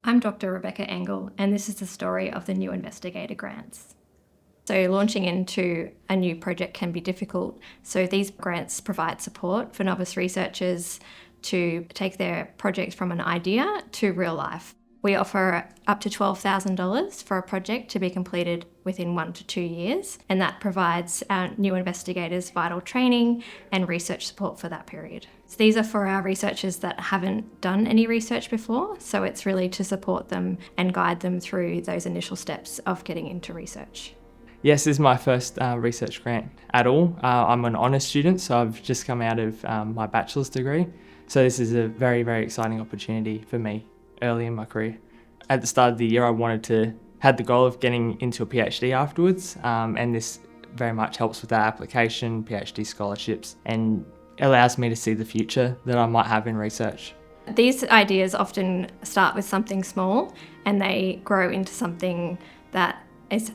I'm Dr. Rebecca Engel, and this is the story of the new Investigator Grants. So launching into a new project can be difficult, so these grants provide support for novice researchers to take their project from an idea to real life. We offer up to $12,000 for a project to be completed within 1 to 2 years, and that provides our new investigators vital training and research support for that period. So these are for our researchers that haven't done any research before, so it's really to support them and guide them through those initial steps of getting into research. Yes, this is my first research grant at all. I'm an honours student, so I've just come out of my bachelor's degree. So this is a very, very exciting opportunity for me early in my career. At the start of the year, had the goal of getting into a PhD afterwards, and this very much helps with that application, PhD scholarships, and allows me to see the future that I might have in research. These ideas often start with something small and they grow into something that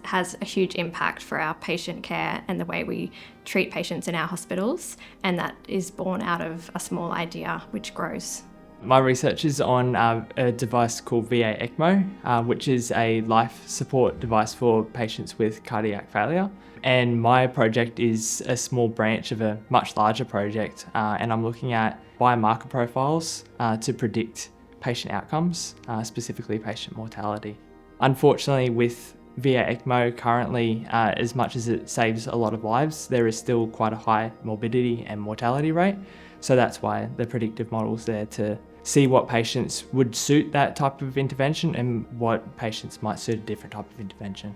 has a huge impact for our patient care and the way we treat patients in our hospitals, and that is born out of a small idea which grows. My research is on a device called VA ECMO, which is a life support device for patients with cardiac failure. And my project is a small branch of a much larger project, and I'm looking at biomarker profiles to predict patient outcomes, specifically patient mortality. Unfortunately, with VA ECMO currently, as much as it saves a lot of lives, there is still quite a high morbidity and mortality rate. So that's why the predictive model's there to see what patients would suit that type of intervention and what patients might suit a different type of intervention.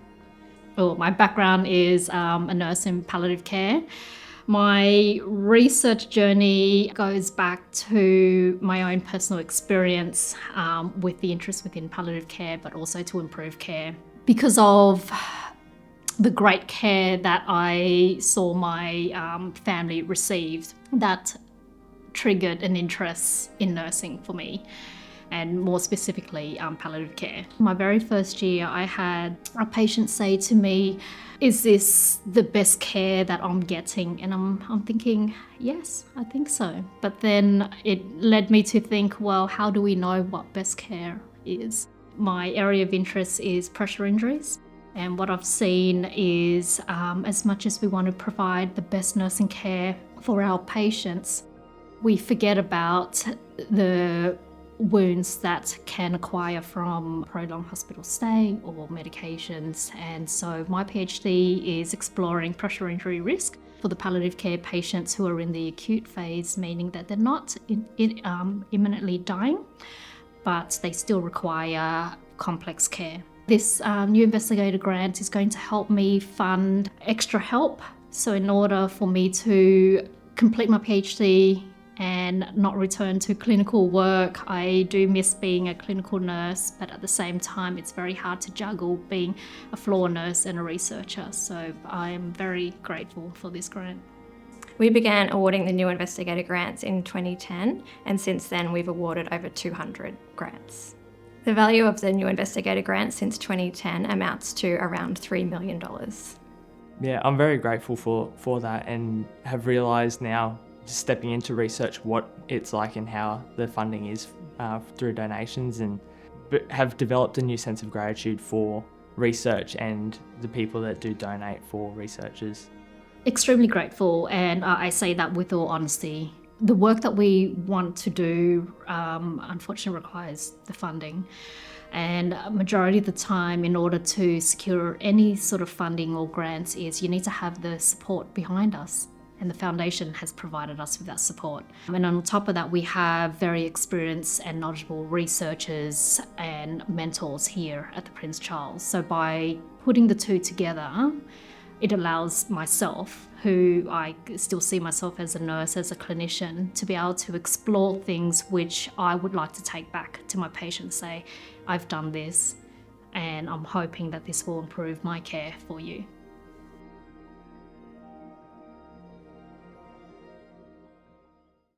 Well, my background is a nurse in palliative care. My research journey goes back to my own personal experience with the interest within palliative care, but also to improve care. Because of the great care that I saw my family receive, that triggered an interest in nursing for me, and more specifically palliative care. My very first year, I had a patient say to me, "Is this the best care that I'm getting?" And I'm thinking, yes, I think so. But then it led me to think, well, how do we know what best care is? My area of interest is pressure injuries. And what I've seen is as much as we want to provide the best nursing care for our patients, we forget about the wounds that can acquire from prolonged hospital stay or medications. And so my PhD is exploring pressure injury risk for the palliative care patients who are in the acute phase, meaning that they're not imminently dying, but they still require complex care. This new investigator grant is going to help me fund extra help. So in order for me to complete my PhD and not return to clinical work, I do miss being a clinical nurse, but at the same time, it's very hard to juggle being a floor nurse and a researcher. So I'm very grateful for this grant. We began awarding the new investigator grants in 2010, and since then we've awarded over 200 grants. The value of the new investigator grants since 2010 amounts to around $3 million. Yeah, I'm very grateful for that, and have realised now, just stepping into research, what it's like and how the funding is through donations, and have developed a new sense of gratitude for research and the people that do donate for researchers. Extremely grateful, and I say that with all honesty. The work that we want to do unfortunately requires the funding, and a majority of the time, in order to secure any sort of funding or grants, is you need to have the support behind us. And the foundation has provided us with that support. And on top of that, we have very experienced and knowledgeable researchers and mentors here at the Prince Charles. So by putting the two together, it allows myself, who I still see myself as a nurse, as a clinician, to be able to explore things which I would like to take back to my patients, say, I've done this, and I'm hoping that this will improve my care for you.